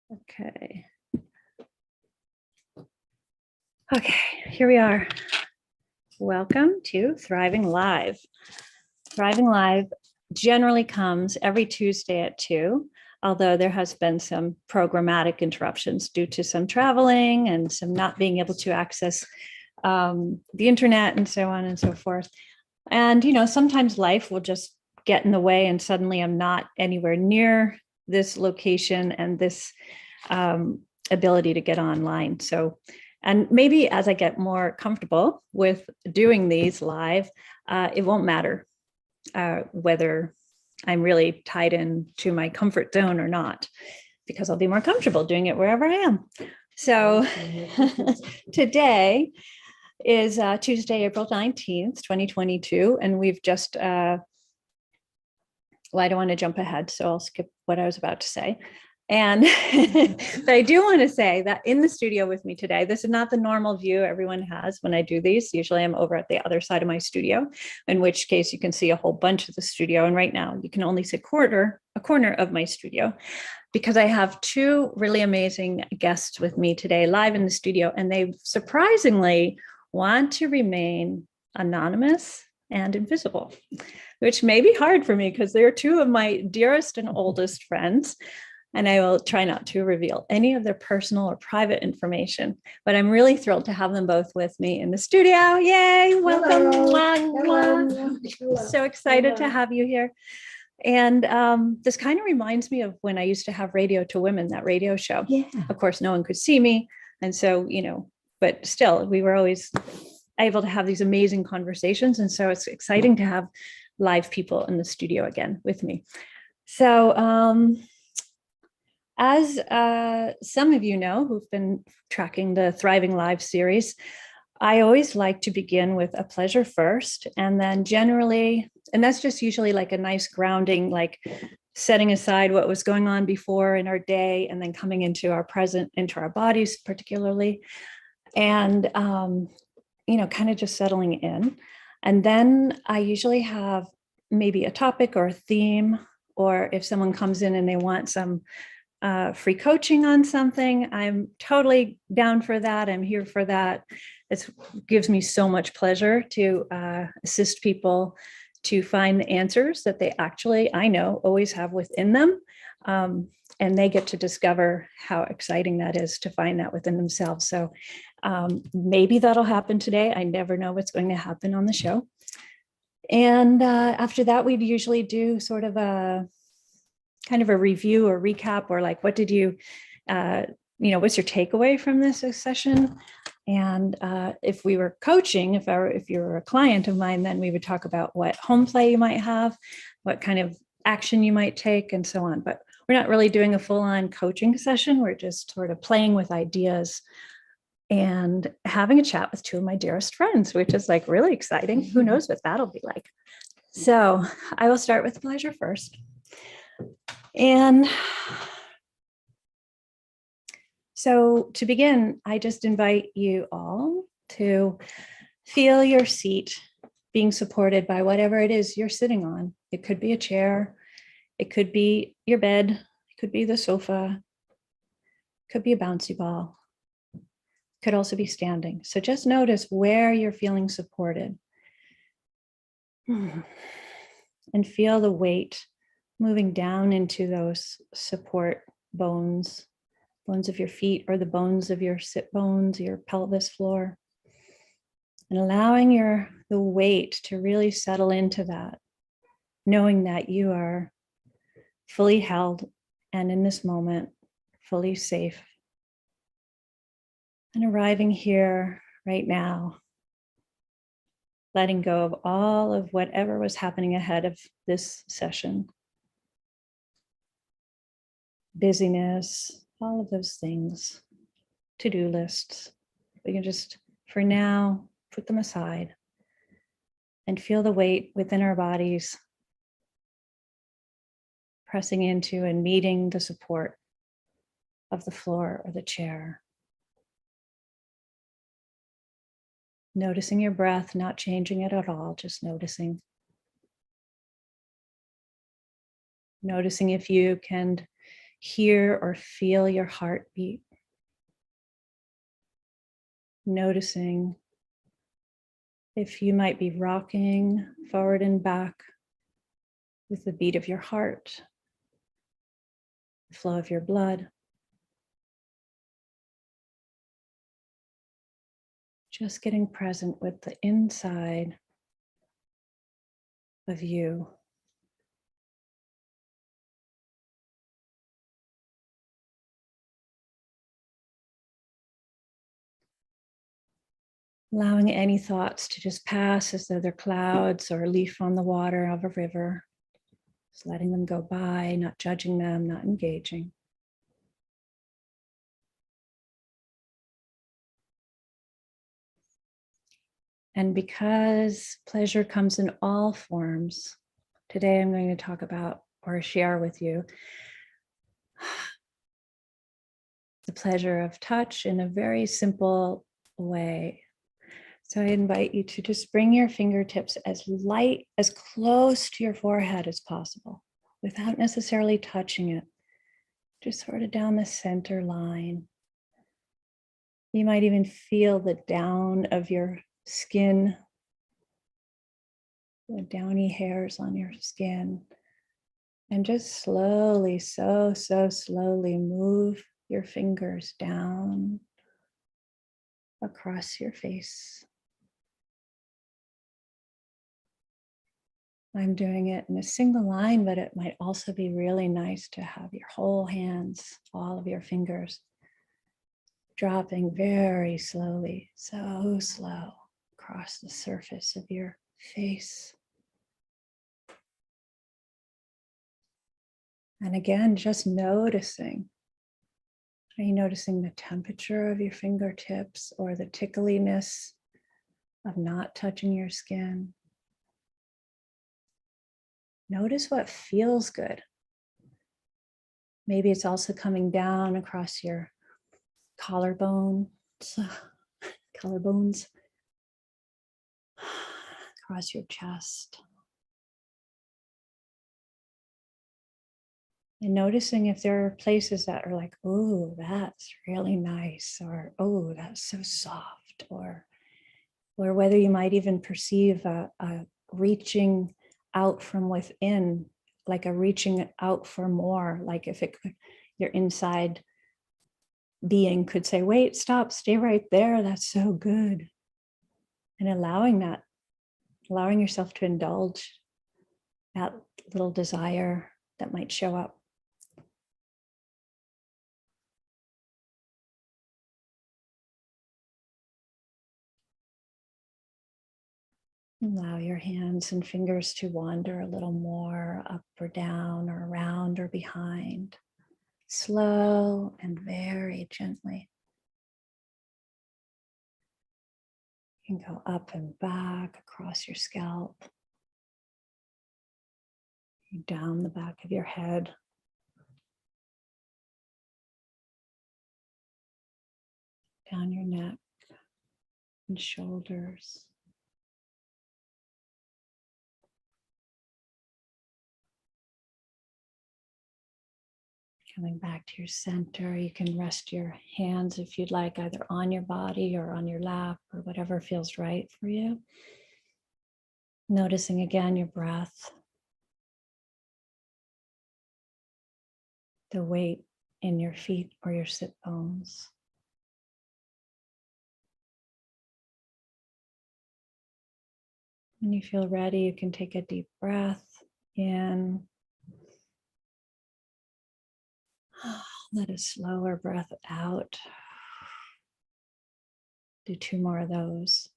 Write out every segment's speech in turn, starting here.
Okay. Okay, here we are. Welcome to Thriving Live. Thriving Live generally comes every Tuesday at 2, although there has been some programmatic interruptions due to some traveling and some not being able to access the internet and so on and so forth. And, sometimes life will just get in the way and suddenly I'm not anywhere near this location and this ability to get online. So, and maybe as I get more comfortable with doing these live, it won't matter whether I'm really tied in to my comfort zone or not, because I'll be more comfortable doing it wherever I am. So today is Tuesday, April 19th, 2022, and we've just, well, I don't want to jump ahead, so I'll skip what I was about to say. And but I do want to say that in the studio with me today, this is not the normal view everyone has when I do these. Usually I'm over at the other side of my studio, in which case you can see a whole bunch of the studio. And right now you can only see a corner of my studio, because I have two really amazing guests with me today live in the studio, and they surprisingly want to remain anonymous and invisible, which may be hard for me because they're two of my dearest and oldest friends. And I will try not to reveal any of their personal or private information, but I'm really thrilled to have them both with me in the studio. Yay, welcome. Hello. So excited to have you here. And this kind of reminds me of when I used to have Radio to Women, that radio show. Yeah. Of course, no one could see me. And so, but still, we were always able to have these amazing conversations. And so it's exciting to have live people in the studio again with me. So, as some of you know who've been tracking the Thriving Live series, I always like to begin with a pleasure first, and then generally, and that's just usually like a nice grounding, like setting aside what was going on before in our day, and then coming into our present, into our bodies particularly, and kind of just settling in. And then I usually have maybe a topic or a theme, or if someone comes in and they want some free coaching on something, I'm totally down for that. I'm here for that. It gives me so much pleasure to assist people to find the answers that they actually, I know, always have within them. And they get to discover how exciting that is to find that within themselves. So maybe that'll happen today. I never know what's going to happen on the show. And after that, we'd usually do sort of a kind of a review or recap, or like, what did you, what's your takeaway from this session? And if we were coaching, if you were a client of mine, then we would talk about what home play you might have, what kind of action you might take, and so on. But we're not really doing a full-on coaching session. We're just sort of playing with ideas and having a chat with two of my dearest friends, which is like really exciting. Who knows what that'll be like? So I will start with pleasure first. And so to begin, I just invite you all to feel your seat being supported by whatever it is you're sitting on. It could be a chair, it could be your bed, it could be the sofa, it could be a bouncy ball, it could also be standing. So just notice where you're feeling supported. And feel the weight moving down into those support bones of your feet, or the bones of your sit bones, your pelvis floor, and allowing the weight to really settle into that, knowing that you are fully held and in this moment fully safe, and arriving here right now, letting go of all of whatever was happening ahead of this session. Busyness, all of those things, to-do lists. We can just, for now, put them aside and feel the weight within our bodies, pressing into and meeting the support of the floor or the chair. Noticing your breath, not changing it at all, just noticing. Noticing if you can hear or feel your heartbeat. Noticing if you might be rocking forward and back with the beat of your heart, the flow of your blood. Just getting present with the inside of you. Allowing any thoughts to just pass as though they're clouds or a leaf on the water of a river. Just letting them go by, not judging them, not engaging. And because pleasure comes in all forms, today I'm going to talk about or share with you the pleasure of touch in a very simple way. So I invite you to just bring your fingertips as light, as close to your forehead as possible, without necessarily touching it, just sort of down the center line. You might even feel the down of your skin, the downy hairs on your skin, and just slowly, so slowly move your fingers down across your face. I'm doing it in a single line, but it might also be really nice to have your whole hands, all of your fingers, dropping very slowly, so slow across the surface of your face. And again, just noticing. Are you noticing the temperature of your fingertips or the tickliness of not touching your skin? Notice what feels good. Maybe it's also coming down across your collarbones, across your chest. And noticing if there are places that are like, oh, that's really nice, or oh, that's so soft, or whether you might even perceive a reaching out from within, like a reaching out for more, like if it could, your inside being could say, wait, stop, stay right there, that's so good. And allowing yourself to indulge that little desire that might show up. Allow your hands and fingers to wander a little more up or down or around or behind, slow and very gently. You can go up and back across your scalp, down the back of your head, down your neck and shoulders. Coming back to your center, you can rest your hands if you'd like, either on your body or on your lap or whatever feels right for you. Noticing again your breath, the weight in your feet or your sit bones. When you feel ready, you can take a deep breath in. Let a slower breath out. Do 2 more of those.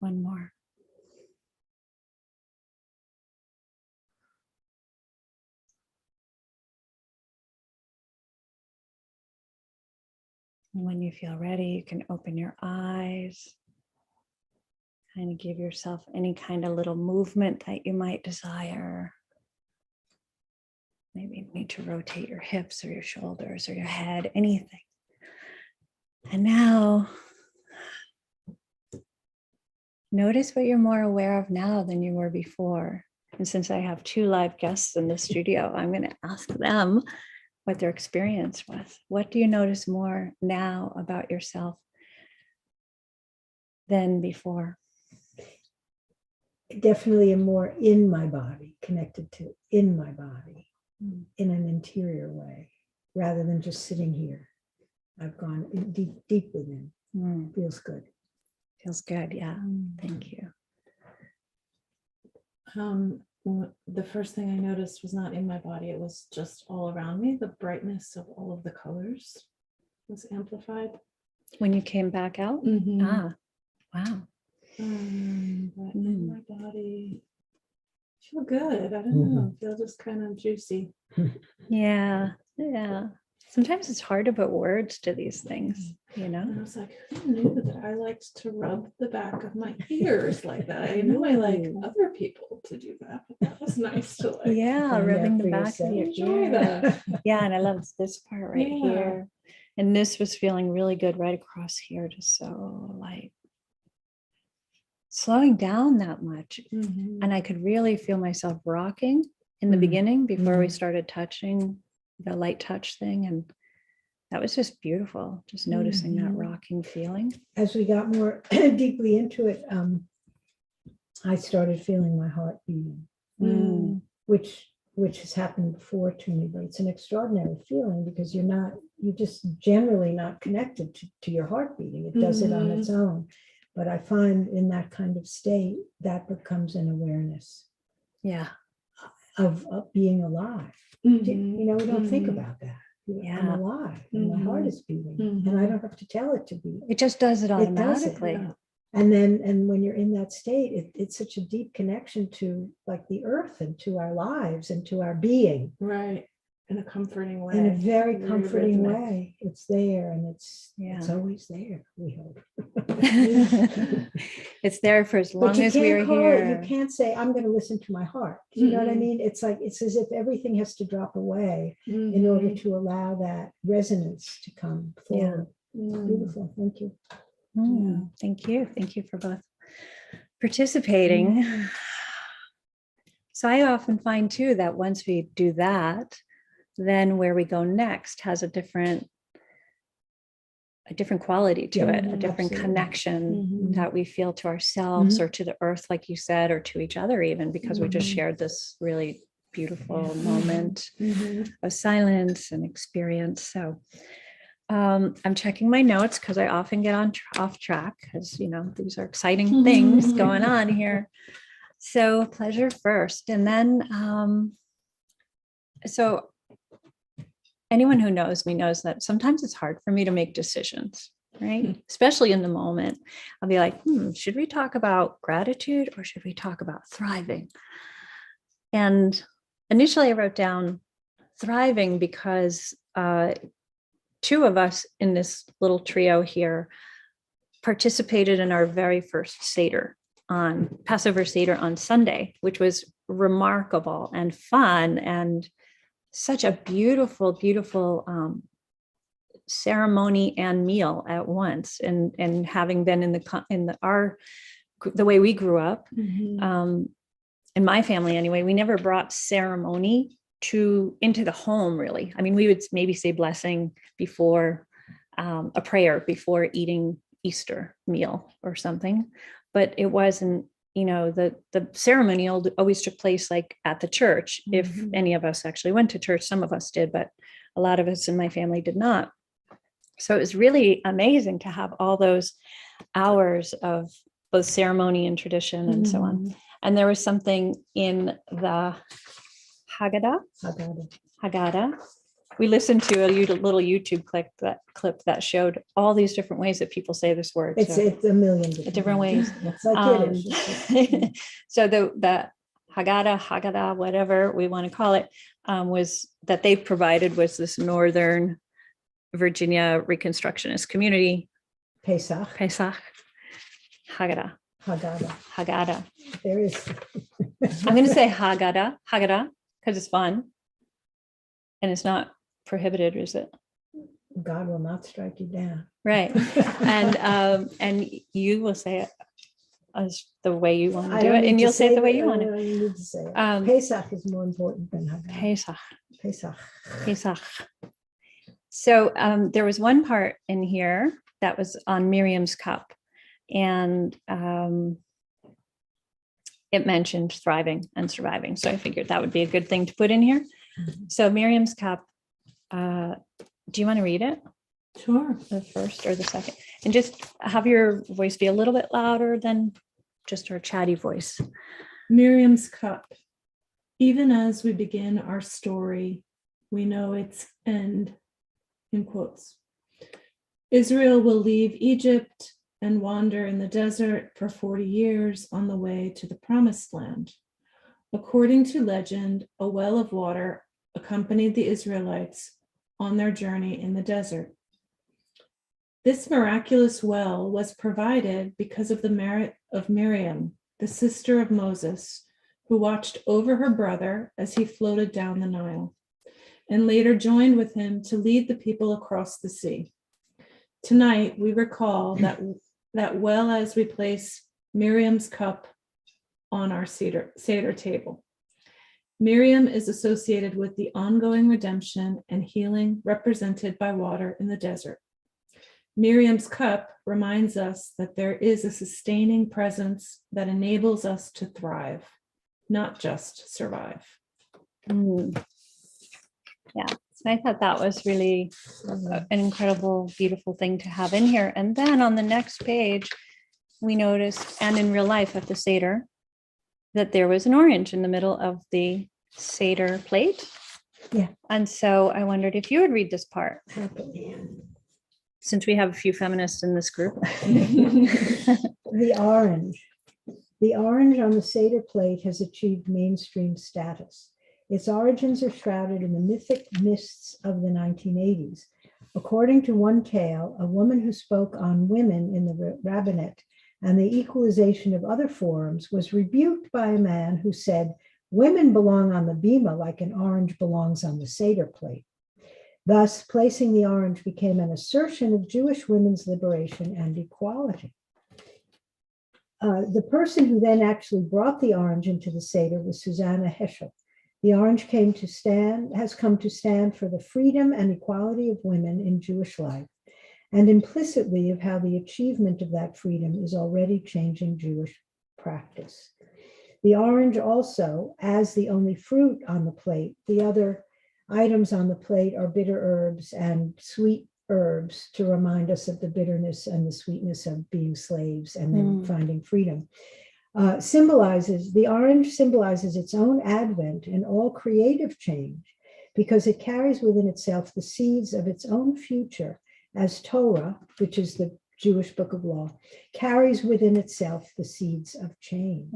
One more. And when you feel ready, you can open your eyes. Kind of give yourself any kind of little movement that you might desire. Maybe you need to rotate your hips or your shoulders or your head, anything. And now Notice what you're more aware of now than you were before. And since I have two live guests in the studio, I'm going to ask them what their experience was. What do you notice more now about yourself than before? Definitely am more in my body, connected to in my body, in an interior way, rather than just sitting here. I've gone deep within. Feels good. Feels good. Yeah. Thank you. The first thing I noticed was not in my body, it was just all around me. The brightness of all of the colors was amplified. When you came back out? Mhm. Ah, wow. But in my body, I feel good. I don't know, I feel just kind of juicy. Yeah. Yeah. Sometimes it's hard to put words to these things, you know? And I was like, who knew that I liked to rub the back of my ears like that? I know I like other people to do that, but that was nice to like. Yeah, find rubbing that the for back of your yourself. Enjoy ear. that. Yeah, and I love this part right Yeah. here. And this was feeling really good right across here, just so like slowing down that much. Mhm. And I could really feel myself rocking in the Mhm. beginning before we Mhm. started touching the light touch thing. And that was just beautiful, just noticing that Mhm. rocking feeling. As we got more deeply into it, I started feeling my heart beating, which has happened before to me, but it's an extraordinary feeling because you're just generally not connected to your heart beating. It does it on its own. But I find in that kind of state, that becomes an awareness Yeah. of being alive. We don't think Mhm. about that. I'm Yeah. alive and my heart is beating and I don't have to tell it to beat. It just does it It does it, automatically. yeah. And when you're in that state, it's such a deep connection to like the earth and to our lives and to our being Right. In a comforting way. in a very Very comforting rhythmic. way. It's there and it's Yeah. always there, we hope. It's there for as But long you as we are can't call it, here. you can't say, I'm going to listen to my heart. Do you know what I Mm-mm. mean? It's like, it's as if everything has to drop away in order to allow that resonance to come forward. Mhm. Beautiful, thank you. Thank you. Thank you for both participating. So I often find too that once we do that, then where we go next has a different quality to Yeah, it, a different absolutely. connection that we feel to ourselves or to the earth, like you said, or to each other even, because we just shared this really beautiful moment of silence and experience. So I'm checking my notes because I often get off track because, these are exciting things going on here. So pleasure first. And then, so anyone who knows me knows that sometimes it's hard for me to make decisions, right? Especially in the moment. I'll be like, should we talk about gratitude or should we talk about thriving? And initially I wrote down thriving because two of us in this little trio here participated in our very first Seder Passover Seder on Sunday, which was remarkable and fun and such a beautiful, beautiful ceremony and meal at once. And having been in the way we grew up, in my family anyway, we never brought ceremony into the home really. I mean, we would maybe say blessing before a prayer before eating Easter meal or something, but it wasn't, the ceremony always took place like at the church. If any of us actually went to church, some of us did, but a lot of us in my family did not. So it was really amazing to have all those hours of both ceremony and tradition and so on. And there was something in the Haggadah. We listened to a little YouTube clip that showed all these different ways that people say this word. It's a million different ways. It's like Yiddish. So the Haggadah, whatever we want to call it, was that they provided was this Northern Virginia Reconstructionist community. Pesach. Haggadah. There is. I'm going to say Haggadah, because it's fun. And it's not prohibited, is it? God will not strike you down. Right. And you will say it. as the way you want to I do don't it, need and to you'll say it the way that, you want I it. don't need to say it. Um, Pesach is more important than Haggadah. Pesach. Pesach. Pesach. So there was one part in here that was on Miriam's cup, and it mentioned thriving and surviving. So I figured that would be a good thing to put in here. So Miriam's cup, do you want to read it? Sure. The first or the second? And just have your voice be a little bit louder than just our chatty voice. Miriam's cup. Even as we begin our story, we know its end, in quotes. Israel will leave Egypt and wander in the desert for 40 years on the way to the promised land. According to legend, a well of water accompanied the Israelites on their journey in the desert. This miraculous well was provided because of the merit of Miriam, the sister of Moses, who watched over her brother as he floated down the Nile, and later joined with him to lead the people across the sea. Tonight, we recall that well as we place Miriam's cup on our Seder table. Miriam is associated with the ongoing redemption and healing represented by water in the desert. Miriam's cup reminds us that there is a sustaining presence that enables us to thrive, not just survive. Yeah, so I thought that was really an incredible, beautiful thing to have in here. And then on the next page, we noticed, and in real life at the Seder, that there was an orange in the middle of the Seder plate. Yeah. And so I wondered if you would read this part, Happily. since we have a few feminists in this group. The orange. The orange on the Seder plate has achieved mainstream status. Its origins are shrouded in the mythic mists of the 1980s. According to one tale, a woman who spoke on women in the rabbinate and the equalization of other forums was rebuked by a man who said, "Women belong on the bima like an orange belongs on the Seder plate." Thus, placing the orange became an assertion of Jewish women's liberation and equality. The person who then actually brought the orange into the Seder was Susanna Heschel. The orange has come to stand for the freedom and equality of women in Jewish life, and implicitly of how the achievement of that freedom is already changing Jewish practice. The orange also, as the only fruit on the plate, the other items on the plate are bitter herbs and sweet herbs to remind us of the bitterness and the sweetness of being slaves and then finding freedom. The orange symbolizes its own advent and all creative change because it carries within itself the seeds of its own future, as Torah, which is the Jewish book of law, carries within itself the seeds of change.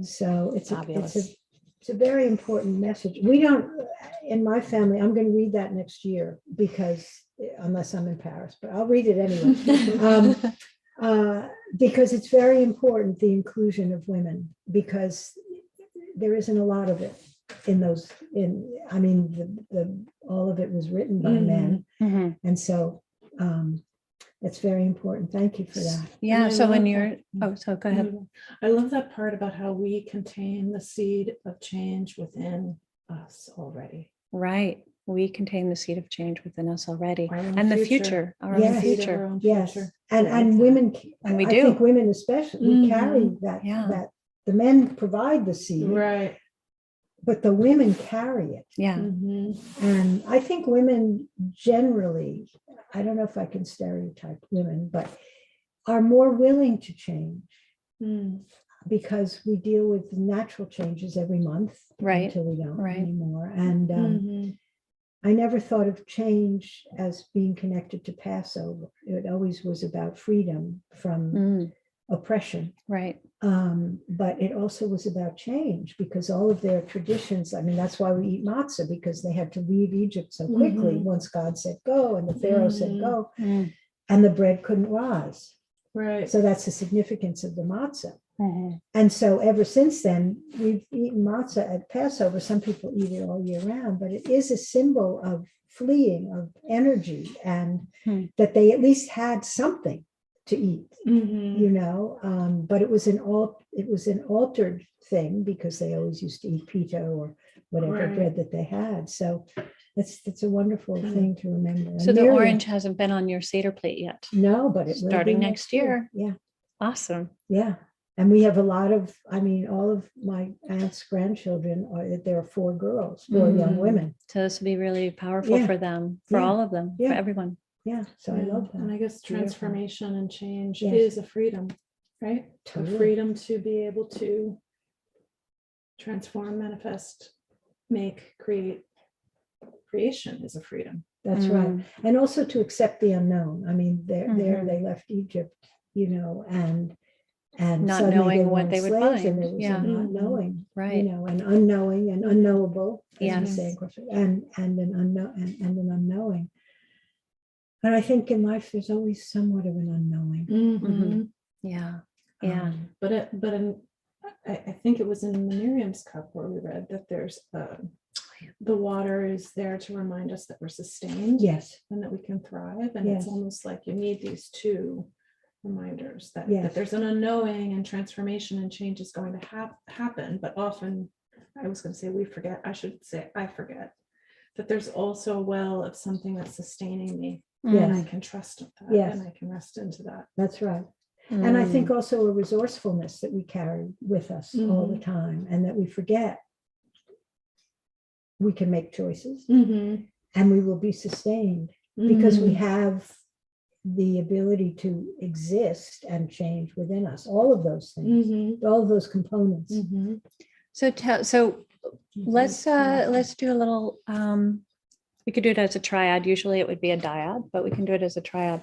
So it's a very important message. We don't, in my family, I'm going to read that next year unless I'm in Paris, but I'll read it anyway. Because it's very important, the inclusion of women, because there isn't a lot of it all of it was written by men. And so it's very important. Thank you for that. Yeah, so when you're, so go ahead. I love that part about how we contain the seed of change within us already. Right. We contain the seed of change within us already, Our own and the future, our own Yes. future. Yes, future. and women, And we I do. think women especially, we carry that, Yeah. that the men provide the seed, Right. but the women carry it. Yeah. And I think women generally, I don't know if I can stereotype women, but are more willing to change because we deal with natural changes every month Right. until we don't Right. anymore. And I never thought of change as being connected to Passover. It always was about freedom from oppression. Right. But it also was about change because all of their traditions, I mean, that's why we eat matzah, because they had to leave Egypt so quickly once God said go and the Pharaoh said go, and the bread couldn't rise. Right. So that's the significance of the matzah. And so ever since then, we've eaten matzah at Passover. Some people eat it all year round, but it is a symbol of fleeing, of energy, and that they at least had something to eat, Mhm. you know, but it was an altered thing because they always used to eat pita or whatever Right. bread that they had. So that's a wonderful Mm. thing to remember. And So the Miriam- orange hasn't been on your Seder plate yet. No, but it will be Starting next year. Yeah, Awesome. yeah. And we have a lot of, I mean, all of my aunt's grandchildren there are 4 girls, 4 young Mm. women. So this will be really powerful Yeah. for them, for Yeah. all of them, for Yeah. everyone. Yeah, so I Yeah, love and that. I guess Beautiful. transformation and change Yes. is a freedom, right? A Totally. freedom to be able to transform, manifest, make, create. Creation is a freedom. That's right. Mm. And also to accept the unknown. I mean, there Mhm. they left Egypt, you know, and Not suddenly knowing what weren't they would slaves, and find. there was Yeah. a not Mhm. knowing, Right. you know, an unknowing and unknowable, as we Yes. say in Costa Rica, and an unknown and an unknowing. And I think in life there's always somewhat of an unknowing. Mhm. Yeah. Yeah. I think it was in Miriam's cup where we read that there's the water is there to remind us that we're sustained Yes, and that we can thrive. And Yes. it's almost like you need these two reminders that, Yes. that there's an unknowing and transformation and change is going to happen. But often, I was going to say we forget, I should say I forget, that there's also a well of something that's sustaining me. Yes. And I can trust that Yes. and I can rest into that. that's right. And I Mm. think also a resourcefulness that we carry with us all the time, and that we forget we can make choices and we will be sustained because we have the ability to exist and change within us. All of those things, all of those components. So let's do a little, we could do it as a triad. Usually it would be a dyad, but we can do it as a triad.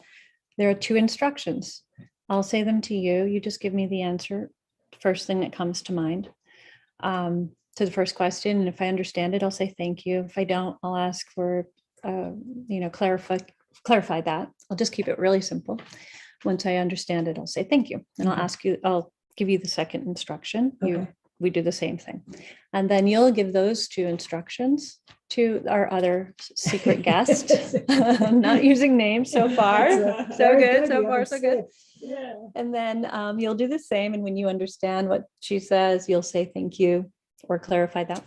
There are 2 instructions. I'll say them to you. You just give me the answer, first thing that comes to mind, to the first question. And if I understand it, I'll say thank you. If I don't, I'll ask for, clarify that. I'll just keep it really simple. Once I understand it, I'll say thank you. And Okay. I'll give you the second instruction. Okay. We do the same thing. And then you'll give those 2 instructions to our other secret guest. I'm not using names so far. That's So very good. So You far, haven't so good. slipped. Yeah. And then you'll do the same. And when you understand what she says, you'll say thank you or clarify that.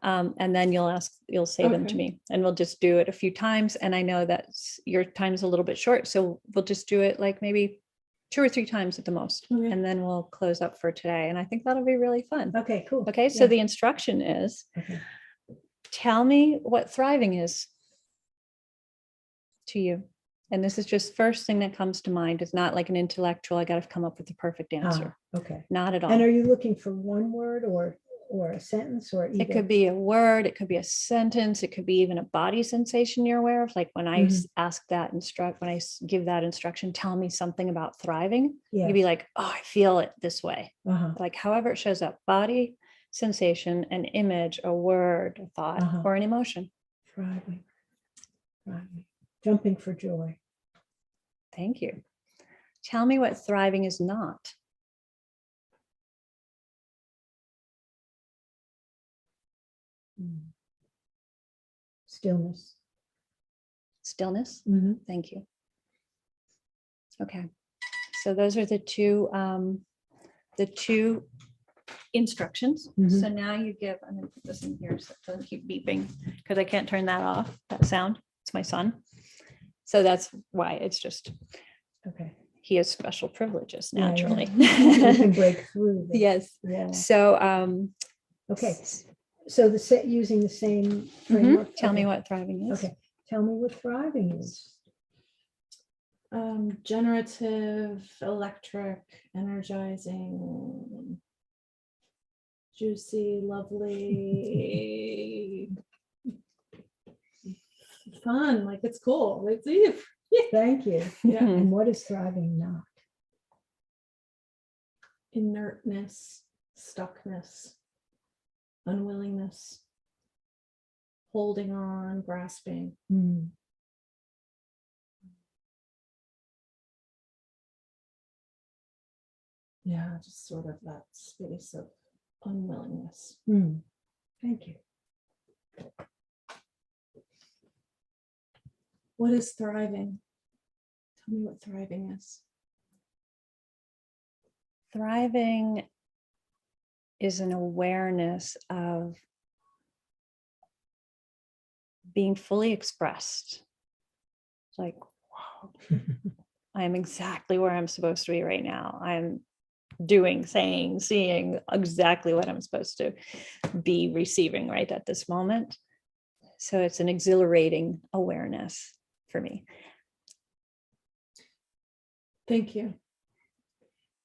And then you'll say them to Okay. me, and we'll just do it a few times. And I know that your time's a little bit short, so we'll just do it like maybe 2 or 3 times at the most. Okay. And then we'll close up for today. And I think that'll be really fun. Okay, cool. Okay, so Yeah. the instruction is, Okay. tell me what thriving is to you. And this is just first thing that comes to mind. It's not like an intellectual, I got to come up with the perfect answer. Okay. Not at all. And are you looking for one word or a sentence or either? It could be a word, it could be a sentence, it could be even a body sensation you're aware of. Like when I ask that give that instruction, tell me something about thriving. Yes. You'd be like, oh, I feel it this way. Uh-huh. Like however it shows up, body, sensation, an image, a word, a thought, Uh-huh. or an emotion. Thriving. Jumping for joy. Thank you. Tell me what thriving is not. Stillness. Stillness. Mhm. Thank you. Okay. So those are the two instructions. Mhm. So now you give, I'm gonna put this in here so it doesn't keep beeping because I can't turn that off, that sound. It's my son. So that's why it's just, Okay. he has special privileges Yeah, yeah. naturally. You can break through. Yes. Yeah. So, Okay. So using the same mhm. framework. Tell me Okay. what thriving is. Okay. Tell me what thriving is. Generative, electric, energizing, juicy, lovely, fun. Like it's cool. It's Thank you. yeah. And what is thriving not? Inertness, stuckness, unwillingness, holding on, grasping. Mm. Yeah, just sort of that space of unwillingness. Mm. Thank you. What is thriving? Tell me what thriving is. Thriving is an awareness of being fully expressed. It's like, wow, I am exactly where I'm supposed to be right now. I'm doing, saying, seeing exactly what I'm supposed to be receiving right at this moment. So it's an exhilarating awareness for me. Thank you.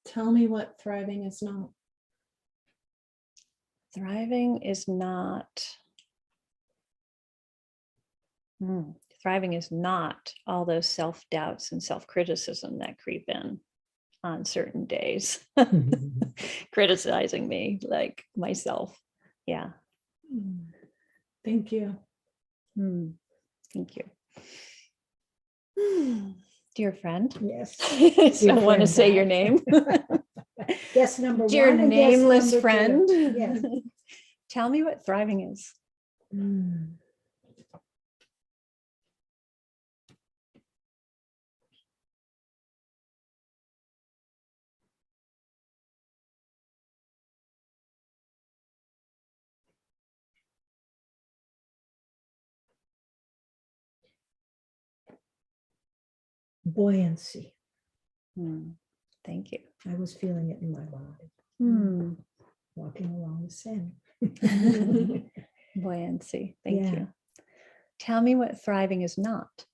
Tell me what thriving is not. Thriving is not. Thriving is not all those self-doubts and self-criticism that creep in on certain days, criticizing me, like myself. Yeah. Thank you. Thank you. Dear friend. Yes. So I want to friend, say your back. name. Guess number Dear one. And guess nameless number two. friend. Yes. Tell me what thriving is. Buoyancy. Thank you. I was feeling it in my body. Walking along the Seine. Buoyancy. Thank Yeah. you. Tell me what thriving is not.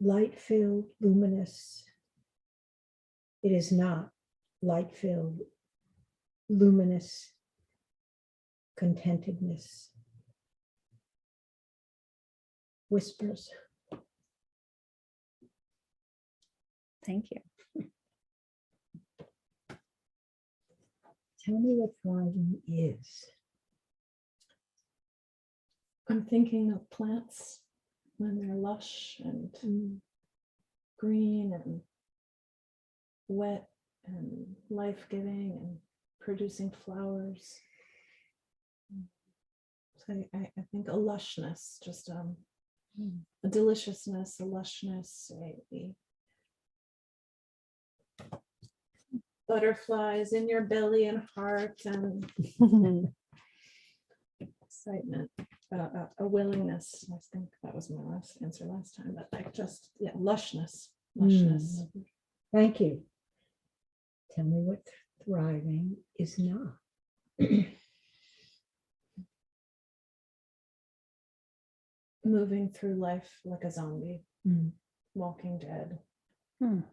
Light-filled, luminous. It is not light-filled, luminous contentedness. Whispers. Thank you. Tell me what thriving is. I'm thinking of plants when they're lush and green and wet and life-giving and producing flowers. So I think a lushness, just a deliciousness, a lushness, a butterflies in your belly and heart, and excitement, a willingness. I think that was my last answer last time, but like just, yeah, lushness. Thank you. Tell me what thriving is not. Moving through life like a zombie, Walking Dead. I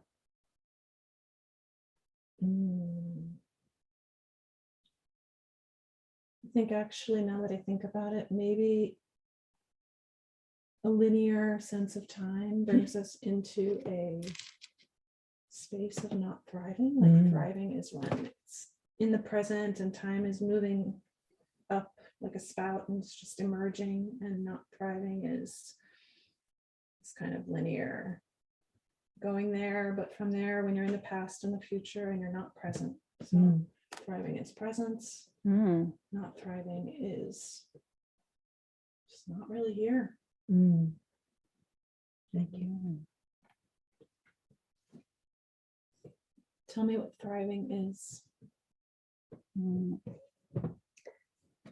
think actually, now that I think about it, maybe a linear sense of time brings us into a space of not thriving. Like thriving is when it's in the present and time is moving up like a spout and it's just emerging, and not thriving is it's kind of linear, going there, but from there, when you're in the past and the future and you're not present. So thriving is presence. Not thriving is just not really here. Thank you. Tell me what thriving is.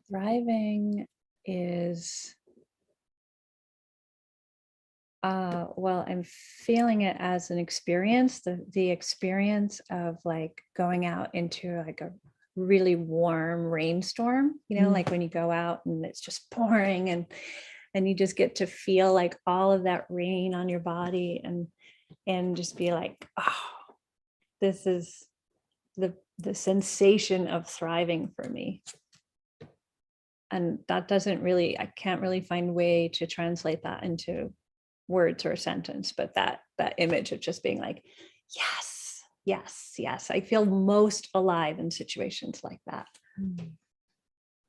Thriving is, well, I'm feeling it as an experience, the experience of like going out into like a really warm rainstorm, like when you go out and it's just pouring and you just get to feel like all of that rain on your body and just be like, oh, this is the sensation of thriving for me. And that doesn't really, I can't really find a way to translate that into words or a sentence, but that image of just being like, yes, yes, yes. I feel most alive in situations like that.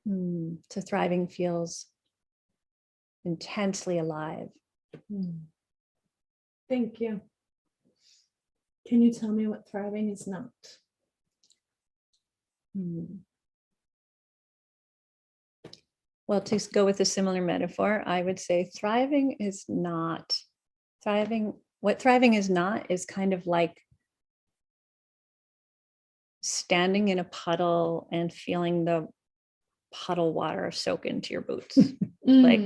So thriving feels intensely alive. Thank you. Can you tell me what thriving is not? Well, to go with a similar metaphor, I would say thriving is not thriving. What thriving is not is kind of like standing in a puddle and feeling the puddle water soak into your boots. Like,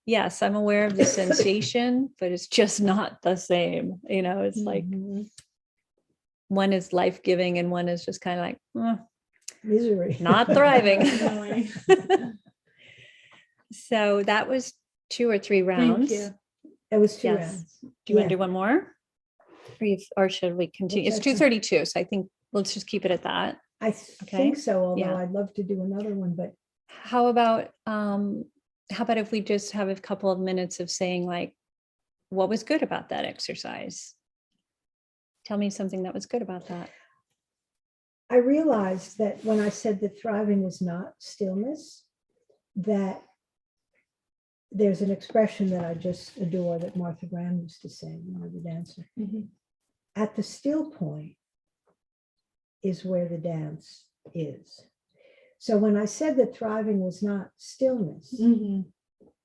yes, I'm aware of the sensation, but it's just not the same. You know, it's like one is life-giving and one is just kind of like, Misery. not thriving. Really. So that was 2 or 3 Thank rounds. you. It was 2 Yes. rounds. Do you want Yeah. to do one more? Or should we continue? It's What's that? 2:32, so I think let's just keep it at that. I Okay. think so, although Yeah. I'd love to do another one, but How about if we just have a couple of minutes of saying like, what was good about that exercise? Tell me something that was good about that. I realized that when I said that thriving was not stillness, that there's an expression that I just adore that Martha Graham used to say, the dancer. At the still point is where the dance is. So when I said that thriving was not stillness,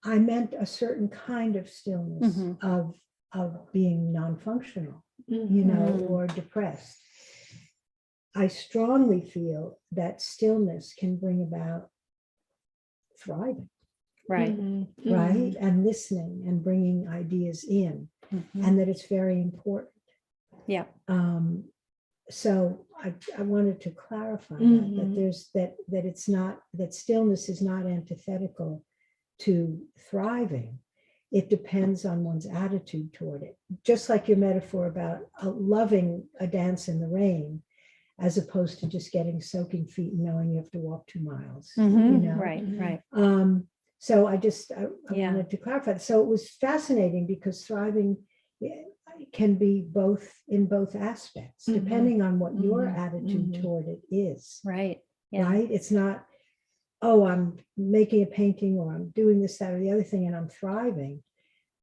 I meant a certain kind of stillness of being non-functional, or depressed. I strongly feel that stillness can bring about thriving, Right. right? And listening and bringing ideas in, and that it's very important. Yeah. So I wanted to clarify that there's that it's not, that stillness is not antithetical to thriving. It depends on one's attitude toward it. Just like your metaphor about loving a dance in the rain, as opposed to just getting soaking feet and knowing you have to walk 2 miles. Right. So I Yeah. wanted to clarify. So it was fascinating because thriving can be both in both aspects, depending on what your attitude toward it is. Right. Yeah. Right? It's not, oh, I'm making a painting or I'm doing this, that, or the other thing, and I'm thriving.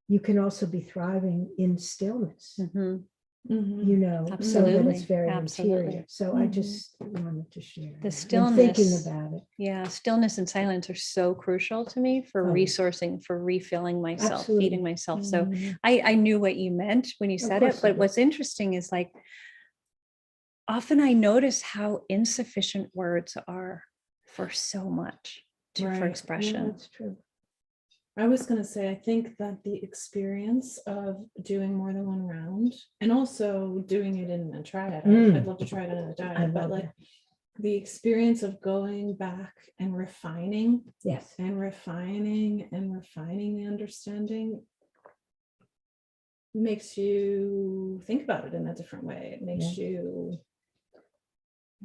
You can also be thriving in stillness. So that Absolutely. it's very Absolutely. interior. So I just wanted to share The that. stillness. And thinking about it. Yeah, stillness and silence are so crucial to me for Oh. resourcing, for refilling myself, Absolutely. feeding myself. So I knew what you meant when you said course it, you but did. what's interesting is like, often I notice how insufficient words are for so much, for Right. expression. That's true. I was going to say, I think that the experience of doing more than 1 round and also doing it in a triad, I'd love to try it in a I diet, but love like that. the experience of going back and refining Yes. and refining and refining the understanding makes you think about it in a different way. It makes you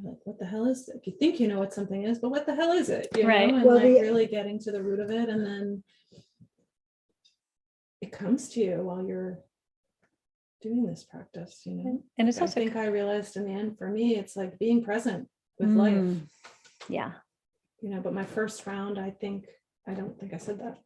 like, what the hell is it? You think you know what something is, but what the hell is it? You Right. know? And Well, like the- really getting to the root of it, and then it comes to you while you're doing this practice, you know. And it's I also, think I realized in the end, for me, it's like being present with life, yeah, you know. But my first round, I don't think I said that.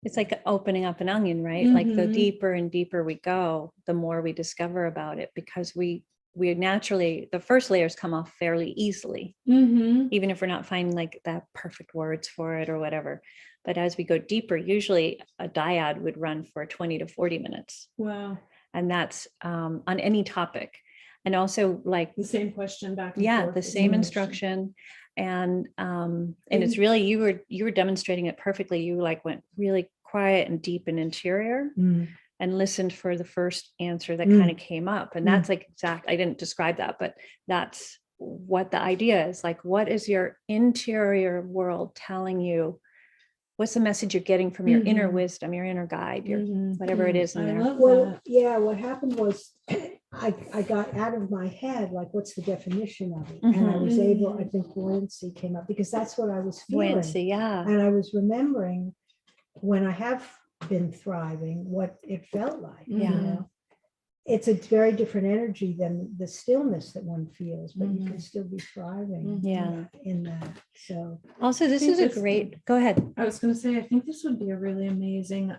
it's like opening up an onion, right? Like the Mhm. deeper and deeper we go, the more we discover about it, because we naturally, the first layers come off fairly easily, even if we're not finding like that perfect words for it or whatever. But as we go deeper, usually a dyad would run for 20 to 40 minutes. Wow. And that's on any topic. And also like, The same question back and yeah, forth. the same instruction. And it's really, you were demonstrating it perfectly. You like went really quiet and deep and interior and listened for the first answer that kind of came up. And that's like I didn't describe that, but that's what the idea is. Like, what is your interior world telling you? What's the message you're getting from your inner wisdom, your inner guide, your whatever it is in I there? love Well, that. yeah, what happened was I got out of my head, like, what's the definition of it? And I was able, I think buoyancy came up because that's what I was feeling. Buoyancy, yeah. And I was remembering when I have been thriving, what it felt like. Yeah. You know? It's a very different energy than the stillness that one feels, but you can still be thriving Yeah. in that. So Also, this think is a this- great, go ahead. I was going to say, I think this would be a really amazing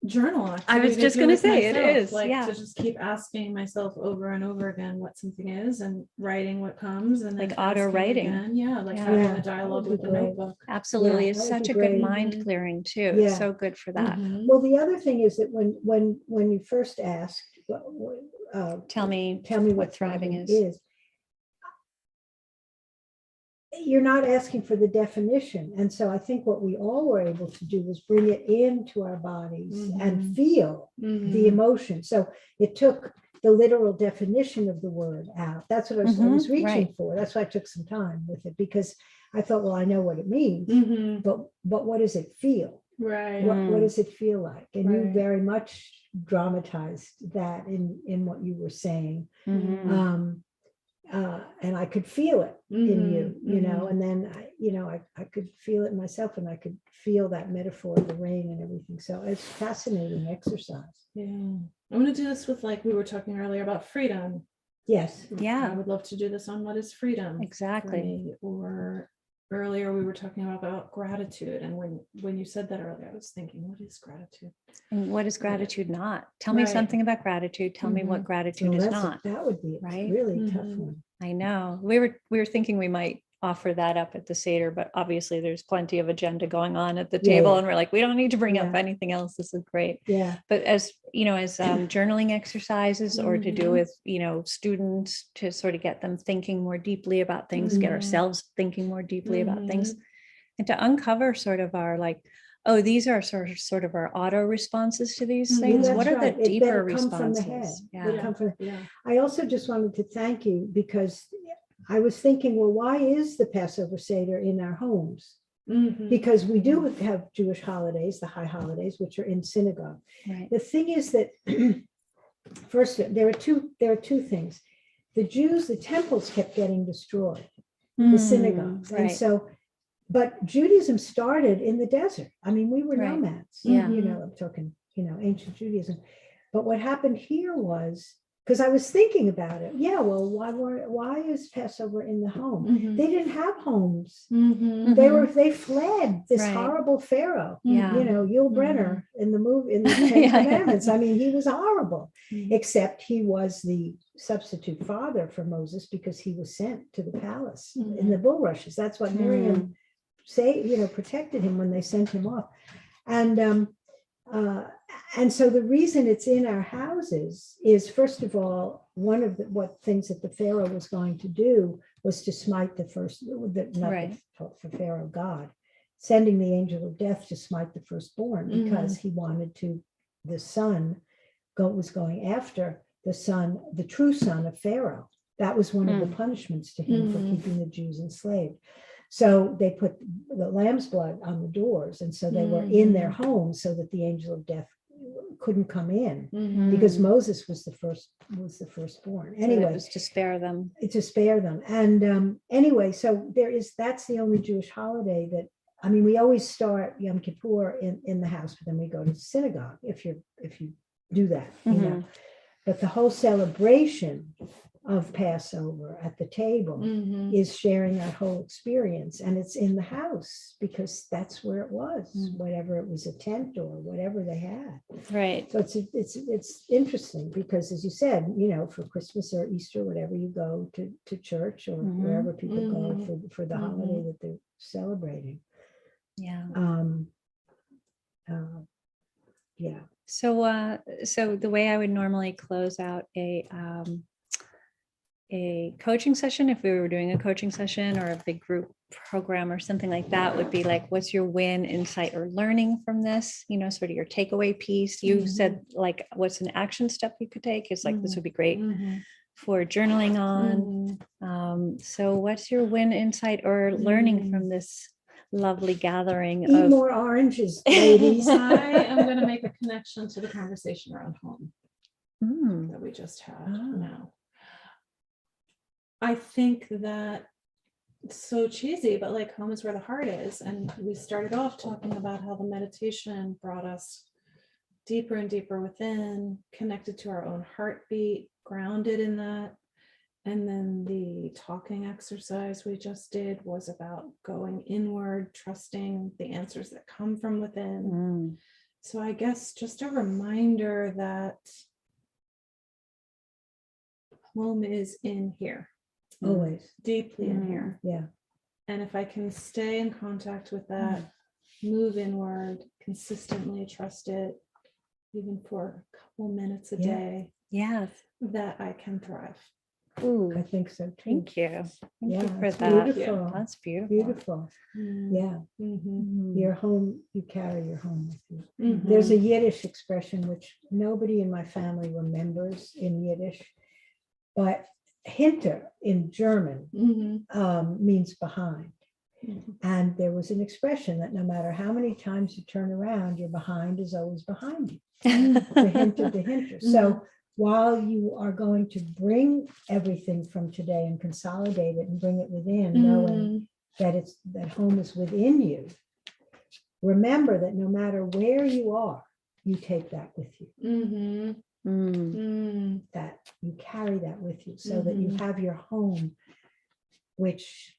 journal. I was activity to just do gonna with say, it myself, is, like yeah. to just keep asking myself over and over again what something is and writing what comes and then Like auto asking writing. again. Yeah, like Yeah. having Yeah, a dialogue that would with be the great. notebook. Absolutely. Yeah, It's that would such be a good great. mind Mhm. clearing too. Yeah. It's so good for that. Mhm. well, the other thing is that when you first asked, Tell me what thriving is. You're not asking for the definition. And so I think what we all were able to do was bring it into our bodies and Mhm. feel the Mhm. emotion. So it took the literal definition of the word out. That's what I was Mhm, reaching right. for. That's why I took some time with it, because I thought, well, I know what it means, Mhm. but what does it feel? Right. What does it feel like? And you Right. very much dramatized that in what you were saying. Mhm. And I could feel it in you, Mhm. you know, Mhm. and then I could feel it myself, and I could feel that metaphor of the rain and everything. So it's fascinating exercise. Yeah. I'm going to do this with, like we were talking earlier about freedom. Yes. Yeah. I would love to do this on what is freedom for Exactly. me. Or earlier we were talking about gratitude, and when you said that earlier, I was thinking, what is gratitude? And what is gratitude not? Tell me Right. something about gratitude. Tell me what Mhm. gratitude So is that's not. that would be a right? really tough Mhm. one. I know. We were thinking we might offer that up at the Seder, but obviously there's plenty of agenda going on at the Yeah, table, yeah. and we're like, we don't need to bring up Yeah. anything else. This is great. Yeah. But as you know, as journaling exercises, or to do Mhm. with students, to sort of get them thinking more deeply about things, get Mhm. ourselves thinking more deeply about things, Mhm. and to uncover sort of our like, oh, these are sort of our auto responses to these Mhm. things. That's What are right. the It deeper then come from the head. responses? They Yeah. come from. Yeah. I also just wanted to thank you, because I was thinking, well, why is the Passover Seder in our homes? Mhm. Because we do have Jewish holidays, the high holidays, which are in synagogue. Right. The thing is that first, there are two things. The Jews, the temples kept getting destroyed, the synagogues. And Right. so, but Judaism started in the desert. I mean, we were Right. nomads, Yeah. I'm talking, ancient Judaism. But what happened here was, because I was thinking about it. Yeah, well, why is Passover in the home? Mhm. They didn't have homes. Mhm. They fled this Right. horrible Pharaoh. Yeah. Yul Brynner in the movie, in the Ten Yeah. Commandments. I mean, he was horrible, Mhm. except he was the substitute father for Moses, because he was sent to the palace in the bulrushes. That's what Miriam protected him when they sent him off. And so the reason it's in our houses is, first of all, one of what things that the Pharaoh was going to do was to smite the first, Right. for Pharaoh, God, sending the angel of death to smite the firstborn, because he wanted to, the son was going after the son, the true son of Pharaoh. That was one of the punishments to him for keeping the Jews enslaved. So they put the lamb's blood on the doors, and so they were in their homes, so that the angel of death couldn't come in, because Moses was the firstborn. So Anyway, it was to spare them. to spare them. And anyway, so that's the only Jewish holiday that, I mean, we always start Yom Kippur in the house, but then we go to synagogue if you do that, But the whole celebration of Passover at the table is sharing that whole experience, and it's in the house, because that's where it was, whatever it was, a tent or whatever they had. Right. So it's interesting, because, as you said, for Christmas or Easter, whatever, you go to church or wherever people go for the holiday that they're celebrating. Yeah. Yeah. So the way I would normally close out a coaching session, if we were doing a coaching session or a big group program or something like that, would be like, what's your win, insight, or learning from this? Sort of your takeaway piece. You said, like, what's an action step you could take? Is like, this would be great for journaling on. So what's your win, insight, or learning from this lovely gathering Eat of more oranges, ladies. I am going to make a connection to the conversation around home that we just had now. I think that so cheesy, but like home is where the heart is. And we started off talking about how the meditation brought us deeper and deeper within, connected to our own heartbeat, grounded in that. And then the talking exercise we just did was about going inward, trusting the answers that come from within. Mm. So I guess just a reminder that home is in here, Always. deeply in Mm. here. Yeah. And if I can stay in contact with that, move inward, consistently trust it, even for a couple minutes a Yeah. day, Yes. that I can thrive. Ooh, I think so too. thank you. Thank Yeah, you for it's that. beautiful. That's beautiful. Beautiful. Yeah. Mhm. Mm. Your home, you carry your home with you. Mhm. There's a Yiddish expression which nobody in my family remembers in Yiddish, but hinter in German Mhm. means behind. Mhm. And there was an expression that no matter how many times you turn around, your behind is always behind you. The hinter, the hinter. So while you are going to bring everything from today and consolidate it and bring it within, knowing that that home is within you, remember that no matter where you are, you take that with you. Mhm. Mm. Mhm. That you carry that with you so that you Mhm. have your home, which,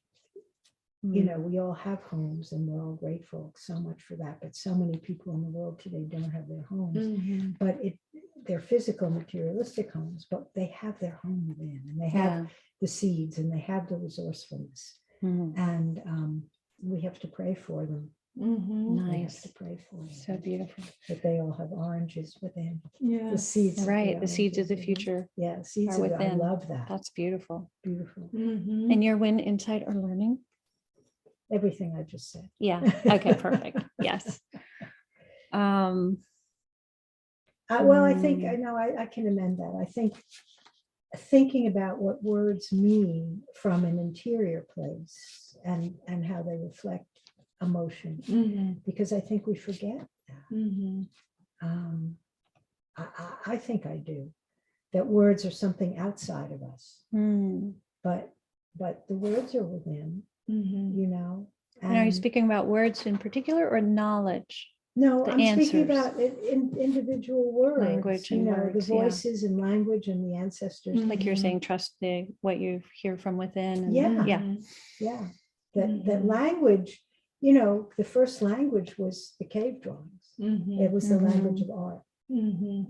you know, we all have homes and we're all grateful so much for that. But so many people in the world today don't have their homes. Mhm. But they're physical, materialistic homes, but they have their home within, and they have Yeah. the seeds, and they have the resourcefulness, Mm. and we have to pray for them. Mhm. We have Nice. to pray for them. So beautiful. That they all have oranges within. Yeah. The seeds. of Right. their The seeds of oranges the within. future Yeah, seeds are of. I within. love that. That's beautiful. Beautiful. Mhm. And your win, insight, or learning? Everything I just said. Yeah. Okay, perfect. Yes. Well, I think I know I can amend that. I think thinking about what words mean from an interior place and how they reflect emotion, Mhm. because I think we forget that. Mhm. I think I do, that words are something outside of us, mm. but the words are within, Mhm. you know. And are you And speaking about words in particular or knowledge? no, the I'm speaking answers? about individual words, Language you and know, words, the yeah. voices and language and the ancestors. Like you're Mhm. saying, trust what you hear from within. And Yeah. Yeah. Yeah, that Mhm. language, you know, the first language was the cave drawings. Mhm. It was the Mhm. language of art, Mhm.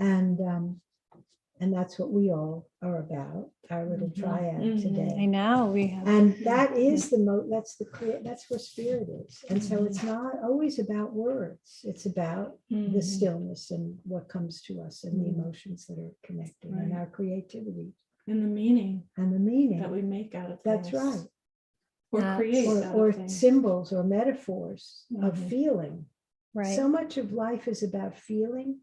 and that's what we all are about. Our little Mhm. triad Mhm. I today, know we have. and that is that's where spirit is. And so Mhm. it's not always about words. It's about the Mhm. stillness and what comes to us and the Mhm. emotions that are connected and Right. our creativity And the meaning and the meaning. that we make out of That's things. right. Or That's- create out Or of things. symbols or metaphors of Mhm. feeling. Right. So much of life is about feeling,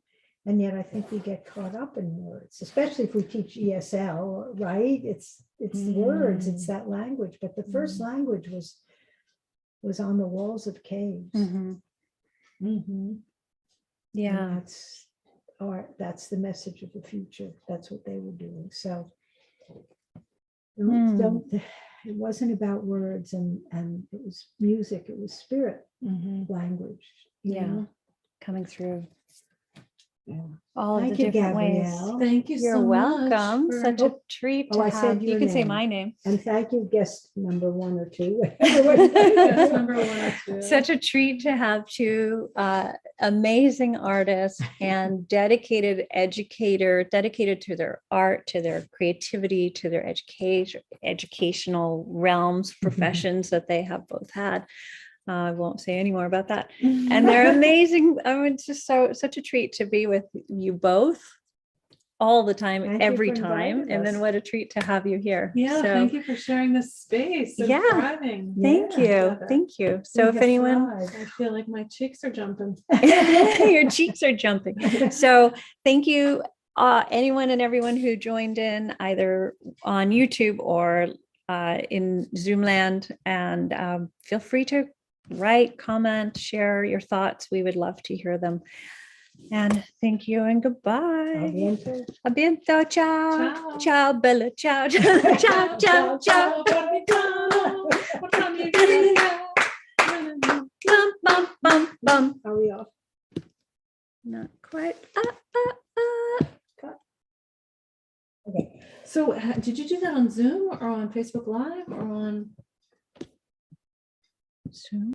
and yet I think we get caught up in words, especially if we teach ESL, right? It's words, it's that language. But the first language was on the walls of caves. Mhm. Mhm. Yeah. And that's art. That's the message of the future. That's what they were doing. So it wasn't about words, and it was music, it was spirit, Mhm. language. you Yeah. know? Coming through Yeah. all of Thank the you, different ways. Gabrielle. Thank you You're so much. welcome. for- Such a treat Oh, to I said have. You your can say name. my name. And thank you, guest number 1 or 2. Guest number 1 or 2. Such a treat to have two amazing artists and dedicated dedicated to their art, to their creativity, to their educational realms, professions that they have both had. I won't say any more about that. And they're amazing. I mean, it's just such a treat to be with you both all the time, Thank you every for time. inviting And then us. what a treat to have you here. Yeah, So, thank you for sharing this space and Yeah. thriving. Thank Yeah. you. Together. Thank you. So We if have anyone, thrived. I feel like my cheeks are jumping. your cheeks are jumping. So thank you, anyone and everyone who joined in either on YouTube or in Zoomland. And feel free to write, comment, share your thoughts. We would love to hear them. And thank you and A goodbye. bientôt. A bientôt. Ciao. Ciao. Ciao, Bella. Ciao. Ciao, ciao, ciao. Parmigiano. What time you getting out? Bum, bum, bum, bum. Are we off? Not quite. Okay. So did you do that on Zoom or on Facebook Live or on? Soon.